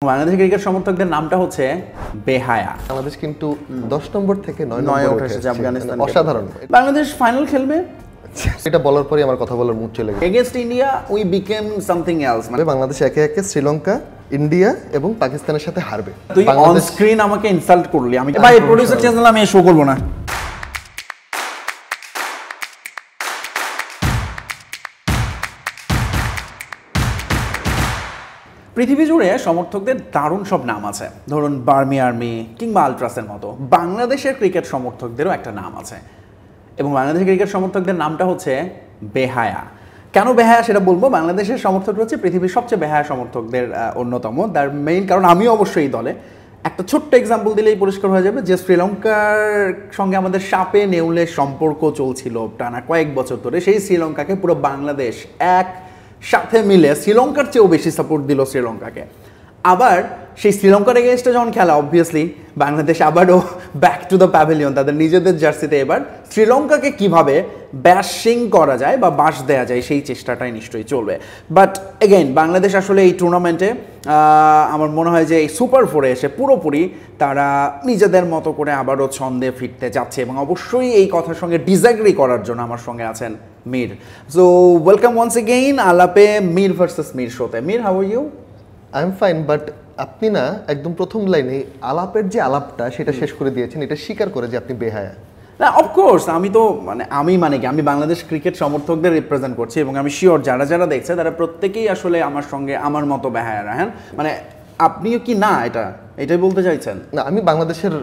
বাংলাদেশের ক্রিকেট সমর্থকদের নামটা হচ্ছে বেহায়া। বাংলাদেশ কিন্তু 10 নম্বর থেকে 9 নয় নম্বরে উঠেছে আফগানিস্তান। অসাধারণ। বাংলাদেশ ফাইনাল খেলবে, এটা বলার পরে আমার কথা বলার মুড চলে গেছে। Against India we became something else. মানে বাংলাদেশ একে একে শ্রীলঙ্কা, ইন্ডিয়া এবং পাকিস্তানের সাথে হারবে। তুই অন স্ক্রিন আমাকে ইনসাল্ট করলি। আমি ভাই প্রোডিউসার চ্যানেল আমি শো করব না। পৃথিবী জুড়ে সমর্থকদের দারুণ সব নাম আছে, ধরুন বার্মি আর্মি কিংবা আলট্রাসের মতো। বাংলাদেশের ক্রিকেট সমর্থকদেরও একটা নাম আছে, এবং বাংলাদেশের ক্রিকেট সমর্থকদের নামটা হচ্ছে বেহায়া। কেন বেহায়া সেটা বলবো। বাংলাদেশের সমর্থকরা হচ্ছে পৃথিবীর সবচেয়ে বেহায়া সমর্থকদের অন্যতম। তার মেইন কারণ আমিও অবশ্যই এই দলে। একটা ছোট্ট এক্সাম্পল দিলেই পরিষ্কার হয়ে যাবে যে শ্রীলঙ্কার সঙ্গে আমাদের সাপে নেউলের সম্পর্ক চলছিল টানা কয়েক বছর ধরে। সেই শ্রীলঙ্কাকে পুরো বাংলাদেশ এক সাথে মিলে শ্রীলঙ্কার চেয়েও বেশি সাপোর্ট দিল শ্রীলঙ্কাকে। আবার সেই শ্রীলঙ্কার এগেইনস্টে যখন খেলা, অবভিয়াসলি বাংলাদেশ আবারও ব্যাক টু দ্য প্যাভিলিয়ন, তাদের নিজেদের জার্সিতে এবার শ্রীলঙ্কাকে কিভাবে ব্যাশিং করা যায় বা বাস দেওয়া যায় সেই চেষ্টাটাই নিশ্চয়ই চলবে। বাট এগেইন বাংলাদেশ আসলে এই টুর্নামেন্টে আমার মনে হয় যে এই সুপার ফোরে এসে পুরোপুরি তারা নিজেদের মতো করে আবারও ছন্দে ফিরতে যাচ্ছে, এবং অবশ্যই এই কথার সঙ্গে ডিসএগ্রি করার জন্য আমার সঙ্গে আছেন Mir. So welcome once again আলাপে মীর ভার্সেস মীর শোতে। Mir, how are you? I am fine, but আপনি না একদম প্রথম লাইনে আলাপের যে আলাপটা সেটা শেষ করে দিয়েছেন, এটা স্বীকার করে যে আপনি বেহায়া। না, অফকোর্স আমি তো আমি বাংলাদেশ ক্রিকেট সমর্থকদের রিপ্রেজেন্ট করছি, এবং আমি শিওর যারা যারা দেখছে তারা প্রত্যেকেই আসলে আমার সঙ্গে আমার মতো বেহায়ারা। হ্যাঁ, মানে আপনিও কি না এটাই বলতে চাইছেন? না, আমি বাংলাদেশের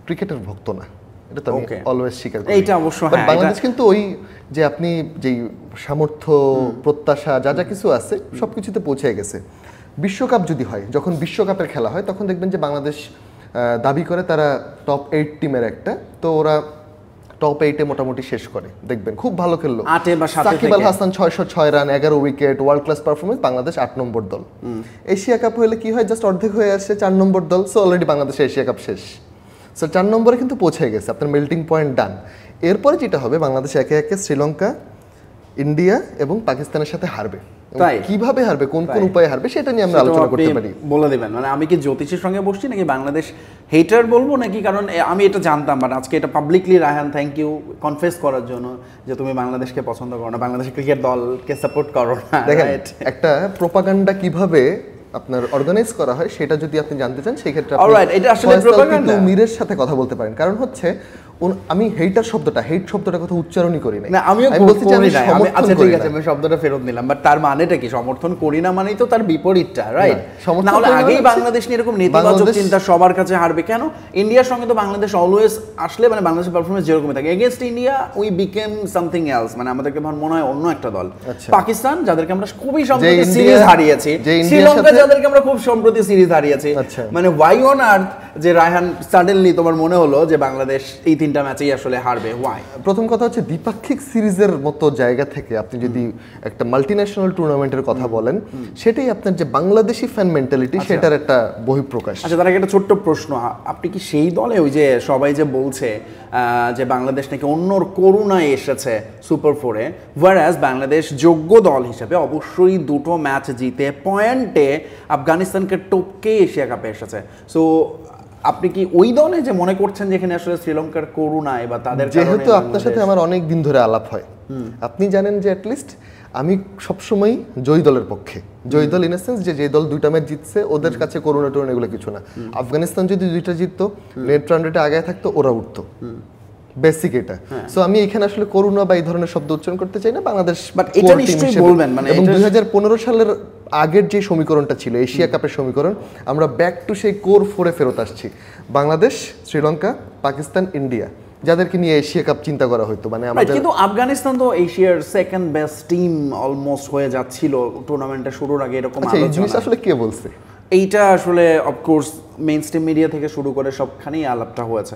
ক্রিকেটের ভক্ত না, এটা তো আমি অলওয়েজ স্বীকার করি। এইটা অবশ্য হ্যাঁ, বাংলাদেশ কিন্তু ওই যে আপনি যেই সামর্থ্য, প্রত্যাশা যা যা কিছু আছে সবকিছুতে পৌঁছে গেছে। বিশ্বকাপ যদি হয়, যখন বিশ্বকাপের খেলা হয় তখন দেখবেন যে বাংলাদেশ দাবি করে তারা টপ 8 টিমের একটা, তো ওরা টপ 8-এ মোটামুটি শেষ করে, দেখবেন খুব ভালো খেললো। Shakib Al Hasan 606 run, 11 wicket, world class performance, Bangladesh 8 number দল। এশিয়া কাপ হলে কি হয়, জাস্ট অর্ধেক হয়ে আসছে 4 নম্বর দল। সো অলরেডি বাংলাদেশের এশিয়া কাপ শেষ। সো 4 নম্বরে কিন্তু পৌঁছে গেছে, আপনার মেল্টিং পয়েন্ট ডান। এরপরে যেটা হবে, বাংলাদেশ একে একে শ্রীলঙ্কা, ইন্ডিয়া এবং পাকিস্তানের সাথে হারবে। কিভাবে হারবে, কোন কোন উপায়ে হারবে, সেটা নিয়ে আমরা আলোচনা করতে পারি। বলে দিবেন মানে আমি কি জ্যোতিষের সঙ্গে বসছি নাকি বাংলাদেশ হেটার বলবো নাকি? কারণ আমি এটা জানতাম, বাট আজকে এটা publicly Raihan thank you confess করার জন্য যে তুমি বাংলাদেশকে পছন্দ করো না, বাংলাদেশের ক্রিকেট দলকে সাপোর্ট করো না। দেখেন, একটা প্রোপাগান্ডা কিভাবে আপনার অর্গানাইজ করা হয় সেটা যদি আপনি জানতে চান, সেই ক্ষেত্রে অলরাইট, এটা আসলে প্রোপাগান্ডা। মীরের সাথে কথা বলতে পারেন। কারণ হচ্ছে আমি হেট শব্দটা কথা উচ্চারণই করি না, আমিও বলতে চাই আচ্ছা ঠিক আছে, আমি শব্দটা ফেরত নিলাম, বাট তার মানেটা কি? সমর্থন করি না মানেই তো তার বিপরীতটা, রাইট? না হলে আগেই বাংলাদেশ নিয়ে এরকম নেতিবাচক চিন্তা সবার কাছে হারবে কেন? ইন্ডিয়ার সঙ্গে তো বাংলাদেশ অলওয়েজ আসলে মানে বাংলাদেশের পারফরমেন্স যেরকমই থাকে, against India we became something else, মানে আমাদেরকে মনে হয় অন্য একটা দল। পাকিস্তান যাদেরকে আমরা খুবই সম্প্রতি সিরিজ হারিয়েছি, শ্রীলঙ্কা যাদেরকে আমরা খুব সম্প্রতি সিরিজ হারিয়েছি, মানে ওয়াই অন আর্থ যে রায়হান সাডেনলি তোমার মনে হলো যে বাংলাদেশ এই 3টা ম্যাচেই আসলে হারবে? ওয়াই? প্রথম কথা হচ্ছে, দ্বিপাক্ষিক সিরিজের মতো জায়গা থেকে আপনি যদি একটা মাল্টিন্যাশনাল টুর্নামেন্টের কথা বলেন, সেটাই আপনার যে বাংলাদেশি ফ্যান মেন্টালিটি সেটার একটা বহিঃপ্রকাশ। আচ্ছা, তার একটা ছোট্ট প্রশ্ন, আপনি কি সেই দলে ওই যে সবাই যে বলছে যে বাংলাদেশ নাকি অন্যর করুণায় এসেছে সুপার ফোরে, ওয়ারাজ বাংলাদেশ যোগ্য দল হিসেবে অবশ্যই 2টো ম্যাচ জিতে পয়েন্টে আফগানিস্তানকে টপকে এশিয়া কাপে এসেছে। সো আপনি কি ওই দলে যে মনে করছেন যেখানে আসলে শ্রীলঙ্কার করুণায় বা তাদের? যেহেতু আপনার সাথে আমার অনেক দিন ধরে আলাপ হয়, আপনি জানেন যে অ্যাটলিস্ট আমি সবসময় জয়ী দলের পক্ষে। জয়ী দল ইন এ সেন্স যে দল 2টা ম্যাচ জিতছে ওদের কাছে করুণা টরুণা এগুলো কিছু না। আফগানিস্তান যদি 2টা জিততো, নেট রান রেটে আগে থাকতো, ওরা উঠতো, বেসিক এটা। সো আমি এখানে আসলে করুণা বা এই ধরনের শব্দ উচ্চারণ করতে চাই না। বাংলাদেশ বাট এটা নিশ্চয়ই বলবেন মানে, এবং 2015 সালের আগের যে সমীকরণটা ছিল এশিয়া কাপের সমীকরণ, আমরা ব্যাক টু সেই কোর 4-এ ফেরত আসছি। বাংলাদেশ, শ্রীলঙ্কা, পাকিস্তান, ইন্ডিয়া, যাদেরকে নিয়ে এশিয়া কাপ চিন্তা করা হতো। মানে আমাদের কিন্তু আফগানিস্তান তো এশিয়ার সেকেন্ড বেস্ট টিম অলমোস্ট হয়ে যাচ্ছিল টুর্নামেন্টের শুরুর আগে, এরকম আলোচনা। এই জিনিস আসলে কে বলছে? এইটা আসলে অফকোর্স মেইন স্ট্রিম মিডিয়া থেকে শুরু করে সবখানেই আলাপটা হয়েছে।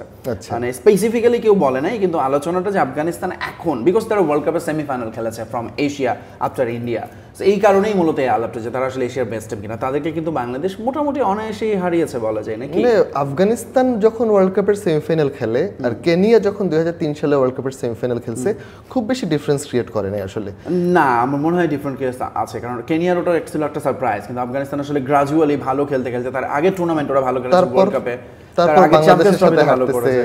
মানে স্পেসিফিক্যালি কেউ বলে নাই, কিন্তু আলোচনাটা যে আফগানিস্তান এখন, বিকজ তারা ওয়ার্ল্ড কাপের সেমিফাইনাল খেলেছে ফ্রম এশিয়া আফটার ইন্ডিয়া, তো এই কারণেই মূলত এই আলাপটা যে তারা আসলে এশিয়ার বেস্ট টিম কিনা, তাদেরকে কিন্তু বাংলাদেশ মোটামুটি অনায়াসেই হারিয়েছে বলা যায় নাকি। মানে আফগানিস্তান যখন ওয়ার্ল্ড কাপের সেমিফাইনাল খেলে আর কেনিয়া যখন 2003 সালে ওয়ার্ল্ড কাপের সেমিফাইনাল খেলছে, খুব বেশি ডিফারেন্স ক্রিয়েট করে নাই আসলে। না, আমার মনে হয় ডিফারেন্ট কেস আছে, কারণ কেনিয়ার ওটা ছিল একটা সারপ্রাইজ, কিন্তু আফগানিস্তান আসলে গ্রাজুয়ালি ভালো খেলতে খেলতে তার আগে টুর্নামেন্ট ওরা ভালো খেলেছে ওয়ার্ল্ড কাপে, তারপর বাংলাদেশের সাথে হারতেছে,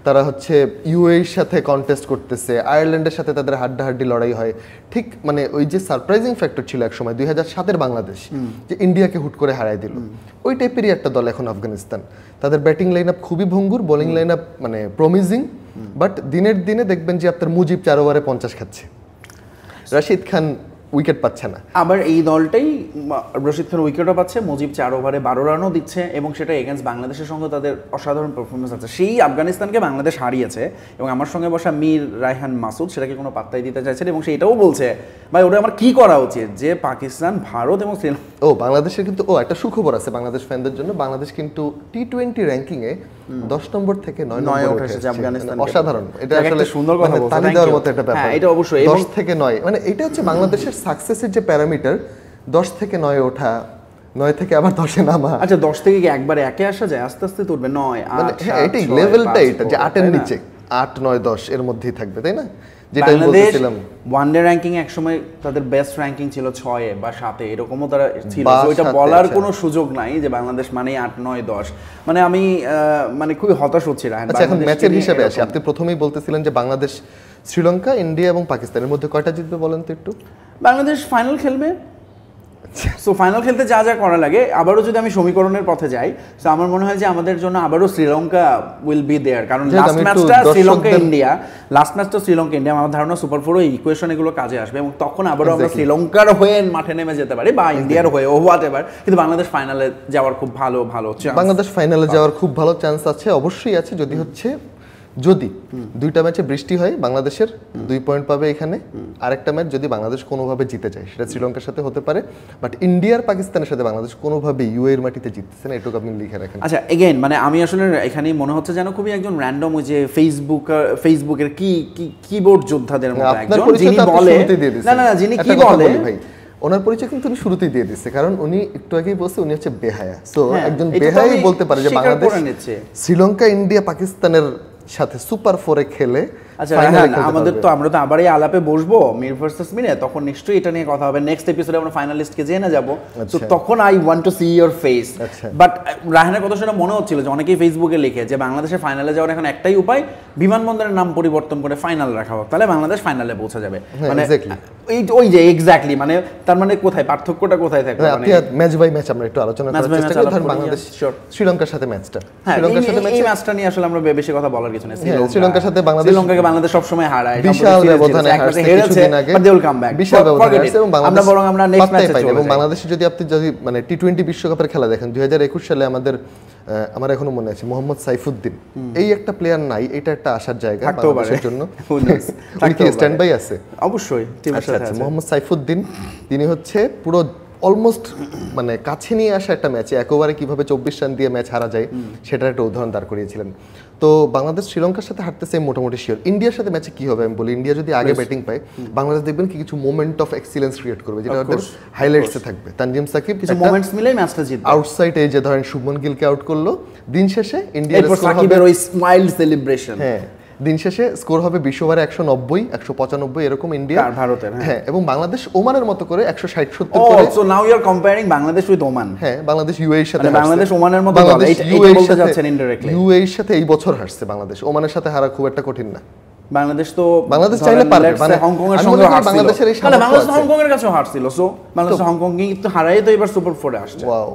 তারা হচ্ছে ইউএইর সাথে কন্টেস্ট করতেছে, আয়ারল্যান্ডের সাথে তাদের হাড্ডাহাড্ডি লড়াই হয়। ঠিক মানে ওই যে সারপ্রাইজিং ফ্যাক্টর ছিল এক সময় 2007-এর বাংলাদেশ, যে ইন্ডিয়াকে হুট করে হারাই দিল, ওই টাইপেরই একটা দল এখন আফগানিস্তান। তাদের ব্যাটিং লাইন আপ খুবই ভঙ্গুর, বোলিং লাইন আপ মানে প্রমিজিং, বাট দিনের দিনে দেখবেন যে আপনার মুজিব 4 ওভারে 50 খাচ্ছে, রাশিদ খান উইকেট পাচ্ছে না। আবার এই দলটাই রশিদ খান উইকেটও পাচ্ছে, মুজিব 4 ওভারে 12 রানও দিচ্ছে, এবং সেটা এগেন্স্ট বাংলাদেশের সঙ্গে তাদের অসাধারণ পারফরমেন্স আছে। সেই আফগানিস্তানকে বাংলাদেশ হারিয়েছে, এবং আমার সঙ্গে বসা মীর রায়হান মাসুদ সেটাকে কোনো পাত্তাই দিতে চাইছে, এবং সেটাও বলছে ভাই ওটা আমার কি করা উচিত, যে পাকিস্তান, ভারত এবং শ্রীলঙ্কা। বাংলাদেশের কিন্তু একটা সুখবর আছে বাংলাদেশ ফ্যানদের জন্য, বাংলাদেশ কিন্তু টি-20 র্যাঙ্কিং এ 10 নম্বর থেকে 9 নম্বরে উঠেছে আফগানিস্তান। অসাধারণ, এটা আসলে সুন্দর কথা বলছেন, তালি দেওয়ার মতো একটা ব্যাপার। এটা অবশ্যই 10 থেকে 9, মানে এটা হচ্ছে বাংলাদেশের সাকসেসের যে প্যারামিটার, 10 থেকে 9 ওঠা, 9 থেকে আবার 10-এ নামা। আচ্ছা, 10 থেকে কি একবারে একে আসা যায়? আস্তে আস্তে তো উঠবে, 9, 8, এটাই লেভেলটা, এটা যে 8-এর নিচে 8, 9, 10 এর মধ্যেই থাকবে, তাই না? যেটা আমি বলছিলাম, ওয়ানডে র্যাঙ্কিং এক সময় তাদের বেস্ট র্যাঙ্কিং ছিল 6 বা 7, এরকমও তারা ছিল। ওইটা বলার কোনো সুযোগ নাই যে বাংলাদেশ মানে 8, 9, 10। মানে আমি মানে খুবই হতাশ হচ্ছি। আচ্ছা, এখন ম্যাচের হিসাবে আসি। আপনি প্রথমেই বলতেছিলেন যে বাংলাদেশ, শ্রীলঙ্কা, ইন্ডিয়া এবং পাকিস্তানের মধ্যে কয়টা জিতবে বলেন তো একটু? বাংলাদেশ ফাইনাল খেলবে। সো ফাইনাল খেলতে যা যা করা লাগে, আবারও যদি আমি সমীকরণের পথে যাই, তো আমার মনে হয় যে আমাদের জন্য আবারও শ্রীলঙ্কা উইল বি দেয়ার, কারণ লাস্ট ম্যাচটা শ্রীলঙ্কা ইন্ডিয়া, আমার ধারণা সুপার 4 ইকুয়েশন এগুলো কাজে আসবে, এবং তখন আবারও আমরা শ্রীলঙ্কার হয়ে মাঠে নেমে যেতে পারি, বা ইন্ডিয়ার হয়ে হোয়াট এভার, কিন্তু বাংলাদেশ ফাইনালে যাওয়ার খুব ভালো চান্স। বাংলাদেশ ফাইনালে যাওয়ার খুব ভালো চান্স আছে, অবশ্যই আছে। যদি 2টা ম্যাচে বৃষ্টি হয়, বাংলাদেশের 2 পয়েন্ট পাবে এখানে। আরেকটা ম্যাচ যদি বাংলাদেশ কোনোভাবে জিতে যায়, সেটা শ্রীলঙ্কার সাথে হতে পারে, বাট ইন্ডিয়ার পাকিস্তানের সাথে বাংলাদেশ কোনোভাবে ইউএর মাটিতে জিততেছে না, এটুকু আপনি লিখে রাখেন। আচ্ছা, এগেইন মানে আমি আসলে এখানে মনে হচ্ছে যেন খুবই একজন র্যান্ডম ওই যে ফেসবুকের কিবোর্ড যোদ্ধাদের মতো একজন, যিনি বলে না যিনি কি বলে ভাই, ওনার পরিচয় কিন্তু উনি শুরুতেই দিয়ে দিচ্ছে, কারণ উনি একটু আগেই বলছে উনি হচ্ছে বেহায়া। সো একজন বেহায়াই বলতে পারে যে বাংলাদেশ শ্রীলঙ্কা, ইন্ডিয়া, পাকিস্তানের সাথে সুপার 4-এ খেলে। আচ্ছা, আমরা তো আবার এই আলাপে বসবো মির ভার্সেস মিরে, তখন নিশ্চয়ই এটা নিয়ে কথা হবে। নেক্সট এপিসোডে আমরা ফাইনালিস্টকে জেনে যাবো, তো তখন I want to see your face. But রায়হানের কথা শুনে মনে হচ্ছিল যে অনেকেই ফেসবুকে লিখে যে বাংলাদেশের ফাইনালে যাওয়ার এখন একটাই উপায়, বিমানবন্দরের নাম পরিবর্তন করে ফাইনাল রাখা হোক, তাহলে বাংলাদেশ ফাইনালে পৌঁছে যাবে। মানে ওই যে এক্স্যাক্টলি, মানে তার মানে কোথায় পার্থক্যটা কোথায় থাকে? ম্যাচ বাই ম্যাচ আমরা একটু আলোচনা করার চেষ্টা করি। ধর বাংলাদেশ শ্রীলঙ্কার সাথে ম্যাচটা, শ্রীলঙ্কার সাথে এই ম্যাচটা নিয়ে আসলে আমরা বেশি কথা বলার কিছু নেই। শ্রীলঙ্কার সাথে শ্রীলঙ্কাকে বাংলাদেশ সব সময় হারায়, বিশাল ব্যবধানে হেরেছে, বিশাল ব্যবধানে, এবং বাংলাদেশে যদি আপনি মানে টি-20 বিশ্বকাপের খেলা দেখেন 2021 সালে আমার এখনো মনে আছে মোহাম্মদ সাইফুদ্দিন, এই একটা প্লেয়ার নাই, এটা একটা আসার জায়গা বাংলাদেশের জন্য। স্ট্যান্ড বাই আছে অবশ্যই। মোহাম্মদ সাইফুদ্দিন, তিনি হচ্ছে পুরো অলমোস্ট মানে কাছে নিয়ে আসা একটা ম্যাচে একেবারে কিভাবে 24 রান দিয়ে ম্যাচ হারা যায় সেটার একটা উদাহরণ দাঁড় করিয়েছিলেন। তো বাংলাদেশ শ্রীলঙ্কার সাথে হারতেছে মোটামুটি শিওর। ইন্ডিয়ার সাথে ম্যাচে কি হবে আমি বলি, ইন্ডিয়া যদি আগে ব্যাটিং পায়, বাংলাদেশ দেখবেন কিছু মোমেন্ট অফ এক্সিলেন্স ক্রিয়েট করবে, যেটা ওদের হাইলাইটসে থাকবে। তানজিম সাকিব কিছু মোমেন্টস মিলে ম্যাচটা জিতবে, আউটসাইড এই যে ধরেন শুভমন গিলকে আউট করলো, দিন শেষে ইন্ডিয়ার স্কোর হবে ওই স্মাইল সেলিব্রেশন। হ্যাঁ, দিন শেষে স্কোর হবে 20 ওভারে 190, 195 এরকম ইন্ডিয়া ভারতের। হ্যাঁ, এবং বাংলাদেশ ওমানের মতো করে 160-70 করে। So now you are comparing Bangladesh with Oman. হ্যাঁ, বাংলাদেশ ইউএই এর সাথে, বাংলাদেশ ওমানের মতো দল, এইটা বলতে যাচ্ছেন ইনডাইরেক্টলি। ইউএই এর সাথে এই বছর হারছে বাংলাদেশ, ওমানের সাথে হারা খুব একটা কঠিন না। বাংলাদেশ চাইলে পারবে, মানে হংকং এর সঙ্গে বাংলাদেশের এই সামনে বাংলাদেশ হংকং এর কাছেও হারছিল। সো বাংলাদেশ হংকং কি তো হারাই তো এবার সুপার 4-এ আসছে। ওয়াও,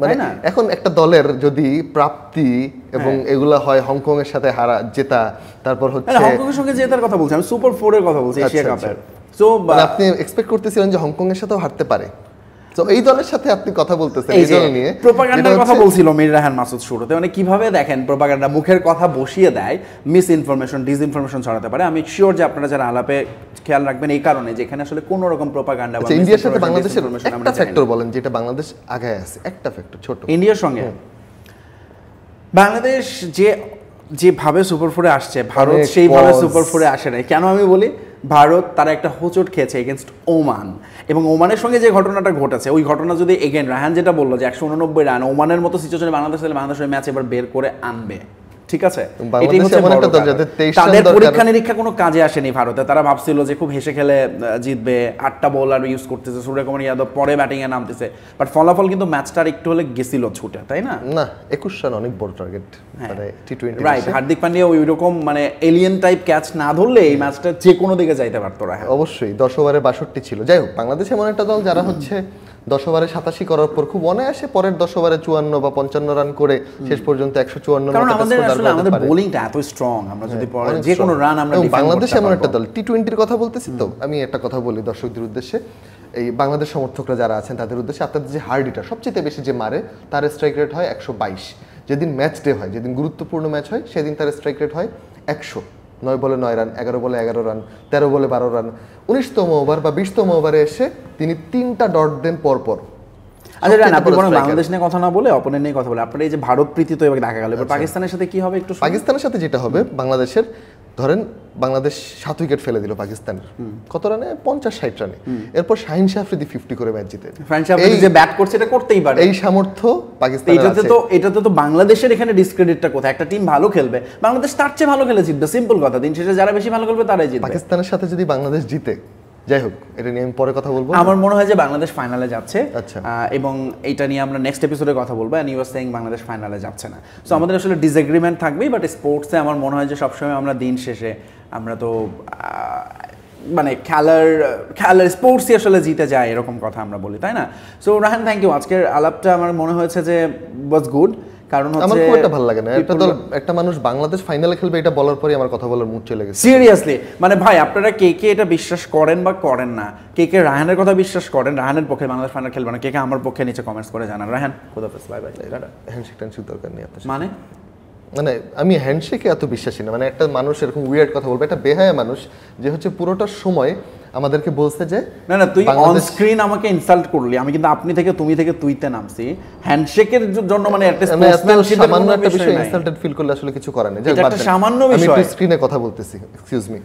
মানে এখন একটা দলের যদি প্রাপ্তি এবং এগুলা হয়, হংকং এর সাথে জেতা, তারপর হচ্ছে হংকং এর সঙ্গে জেতার কথা বলছি আমি, সুপার 4 এর কথা বলছি, এশিয়া কাপের। সো আপনি এক্সপেক্ট করতেছিলেন যে হংকং এর সাথেও হারতে পারে, তো এই দলের সাথে আপনি কথা বলতেছেন, এই দল নিয়ে প্রোপাগান্ডার কথা বলছিল মীর রায়হান মাসুদ শুরুতে, মানে কিভাবে দেখেন প্রোপাগান্ডা মুখের কথা বসিয়ে দেয়, মিস ইনফরমেশন, ডিসইনফরমেশন ছড়াতে পারে। আমি শিওর যে আপনারা যারা আলাপে খেয়াল রাখবেন এই কারণে, যেখানে আসলে কোনো রকম প্রোপাগান্ডা বা ইন্ডিয়ার সাথে বাংলাদেশের একটা ফ্যাক্টর বলেন যেটা বাংলাদেশ আগায় আছে, একটা ফ্যাক্টর ছোট। ইন্ডিয়ার সঙ্গে বাংলাদেশ যেভাবে সুপার 4-এ আসছে, ভারত সেইভাবে সুপার 4-এ আসে নাই। কেন আমি বলি, ভারত তারা একটা হোঁচট খেয়েছে এগেনস্ট ওমান, এবং ওমানের সঙ্গে যে ঘটনাটা ঘটেছে ওই ঘটনা যদি এগেন রায়হান যেটা বললো যে 189 রান ওমানের মতো সিচুয়েশনে বাংলাদেশ ম্যাচ এবার বের করে আনবে, ঠিক আছে, এটাই হচ্ছে বড় কথা। তাদের পরীক্ষা নিরীক্ষা কোনো কাজে আসেনি ভারতে, তারা ভাবছিল যে খুব হেসে খেলে জিতবে, 8টা বোলার ইউজ করতেছে, সূর্যকুমার যাদব পরে ব্যাটিং এ নামতেছে, বাট ফলাফল কিন্তু ম্যাচটার একটু হলে গেছিল ছুটে, তাই না? না 21 রান অনেক বড় টার্গেট মানে টি20, রাইট। হার্দিক পান্ডিয়া ওই রকম মানে এলিয়েন টাইপ ক্যাচ না ধরলে এই ম্যাচটা যে কোনো দিকে যাইতে পারতো না। অবশ্যই 10 ওভারে 62 ছিল। যাই হোক, বাংলাদেশ এমন একটা দল যারা হচ্ছে 10 ওভারে 87 করার পর খুব অনায়াসে পরের 10 ওভারে 54 বা 55 রান করে শেষ পর্যন্ত 154 কারণ আমাদের বোলিংটা এত স্ট্রং, আমরা যদি পরে যে কোনো রান আমরা ডিফেন্ড করতে পারবো। বাংলাদেশ এমন একটা দল, টি20-র কথা বলতেছি তো, আমি একটা কথা বলি দর্শকদের উদ্দেশ্যে, এই বাংলাদেশ সমর্থকরা যারা আছেন তাদের উদ্দেশ্যে, আপনাদের যে হার্ডিটা সবচেয়ে বেশি যে মারে তার স্ট্রাইক রেট হয় 122। যেদিন ম্যাচ ডে হয়, যেদিন গুরুত্বপূর্ণ ম্যাচ হয়, সেদিন তার স্ট্রাইক রেট হয় 100। 9 বলে 9 রান, 11 বলে 11 রান, 13 বলে 12 রান, 19তম ওভার বা 20তম ওভারে এসে তিনি 3টা ডট দেন পরপর। আচ্ছা রান, আপনি বরং বাংলাদেশ নিয়ে কথা না বলে অপোনেন্ট নিয়ে কথা বলে, আপনার এই যে ভারত প্রীতি তো এবার দেখা গেল, এবার পাকিস্তানের সাথে কি হবে একটু? পাকিস্তানের সাথে যেটা হবে, বাংলাদেশের ধরেন বাংলাদেশ 7 উইকেট ফেলে দিল পাকিস্তানের, কত রানে? 50-60 রানে। এরপর শাহিন শাহ আফ্রিদি 50 করে ম্যাচ জিতে, শাহিন শাহ আফ্রিদি যে ব্যাট করছে এটা করতেই পারে, এই সামর্থ্য পাকিস্তানের আছে। এটাতে তো বাংলাদেশের এখানে ডিসক্রেডিটটা কোথায়? একটা টিম ভালো খেলবে, বাংলাদেশ তার চেয়ে ভালো খেলে জিতবে, সিম্পল কথা। দিন শেষে যারা বেশি ভালো খেলবে তারাই জিতবে। পাকিস্তানের সাথে যদি বাংলাদেশ জিতে, যাই হোক এটা নিয়ে আমি পরে কথা বলবো। আমার মনে হয় যে বাংলাদেশ ফাইনালে যাচ্ছে, আচ্ছা, এবং এইটা নিয়ে আমরা নেক্সট এপিসোডে কথা বলবো। And you are saying Bangladesh ফাইনালে যাচ্ছে না, সো আমাদের আসলে ডিসএগ্রিমেন্ট থাকবেই, বাট স্পোর্টসে আমার মনে হয় যে সবসময় আমরা দিন শেষে আমরা তো মানে খেলার স্পোর্টসই আসলে জিতে যায় এরকম কথা আমরা বলি, তাই না? So Rahan, thank you. আজকের আলাপটা আমার মনে হয়েছে যে ওয়াজ গুড, কারণ আমার খুব একটা ভালো লাগে না একটা মানুষ বাংলাদেশ ফাইনালে খেলবে এটা বলার পরে আমার কথা বলার মুড চলে গেছে। সিরিয়াসলি মানে ভাই, আপনারা কে কে এটা বিশ্বাস করেন বা করেন না, কে কে রাহানের কথা বিশ্বাস করেন, রাহানের পক্ষে বাংলাদেশ ফাইনাল খেলবে না, কে কে আমার পক্ষে নিচে কমেন্টস করে জানান। রাহান, খোদাফেজ, বাই বাই। হ্যান্ডশেক ট্যান্ডশেক দরকার নেই আপনার। মানে আমি হ্যান্ডশেকে এত বিশ্বাসী না, মানে একটা মানুষ এরকম উইয়ার্ড কথা বলবে, একটা বেহায়া মানুষ যে হচ্ছে পুরোটা সময় আমাদেরকে বলছে যে না তুই অন স্ক্রিন আমাকে ইনসাল্ট করলি, আমি কিন্তু আপনি থেকে তুমি থেকে তুইতে নামছি হ্যান্ডশেকের জন্য, মানে একটা স্পোর্টসম্যানশিপের সামান্য একটা বিষয় ইনসাল্টেড ফিল করলে আসলে কিছু করার নেই। এটা একটা সামান্য বিষয়। আমি একটু স্ক্রিনে কথা বলতেছি, এক্সকিউজ মি।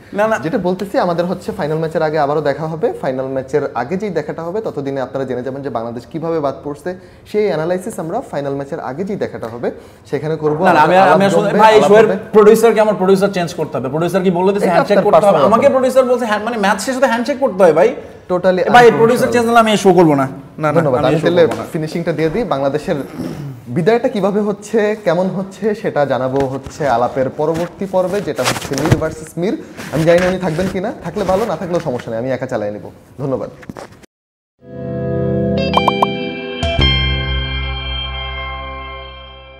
যেটা বলতেছি, আমাদের হচ্ছে ফাইনাল ম্যাচের আগে আবারও দেখা হবে। ফাইনাল ম্যাচের আগে যেই দেখাটা হবে ততদিনে আপনারা জেনে যাবেন যে বাংলাদেশ কিভাবে বাদ পড়ছে, সেই অ্যানালাইসিস আমরা ফাইনাল ম্যাচের আগে যেই দেখাটা হবে সেখানে করব। না আমি আসলে ভাই শোয়ের প্রোডিউসারকে আমার প্রোডিউসার চেঞ্জ করতে হবে। প্রোডিউসার কি বলে দিয়েছে হ্যান্ডশেক করতে হবে, আমাকে প্রোডিউসার বলছে মানে ম্যাচ শেষে তো হ্যান্ডশেক করতে হয় ভাই। টোটালি ভাই প্রোডিউসার চেঞ্জ হলে আমি শো করব না। ধন্যবাদ। আমি তাহলে ফিনিশিংটা দিয়ে দিই। বাংলাদেশের বিদায়টা কিভাবে হচ্ছে, কেমন হচ্ছে সেটা জানাবো হচ্ছে আলাপের পরবর্তী পর্বে, যেটা হচ্ছে মির ভার্সেস মির। আমি জানি না উনি থাকবেন কিনা, থাকলে ভালো, না থাকলেও সমস্যা নেই, আমি একা চালাই নেব। ধন্যবাদ।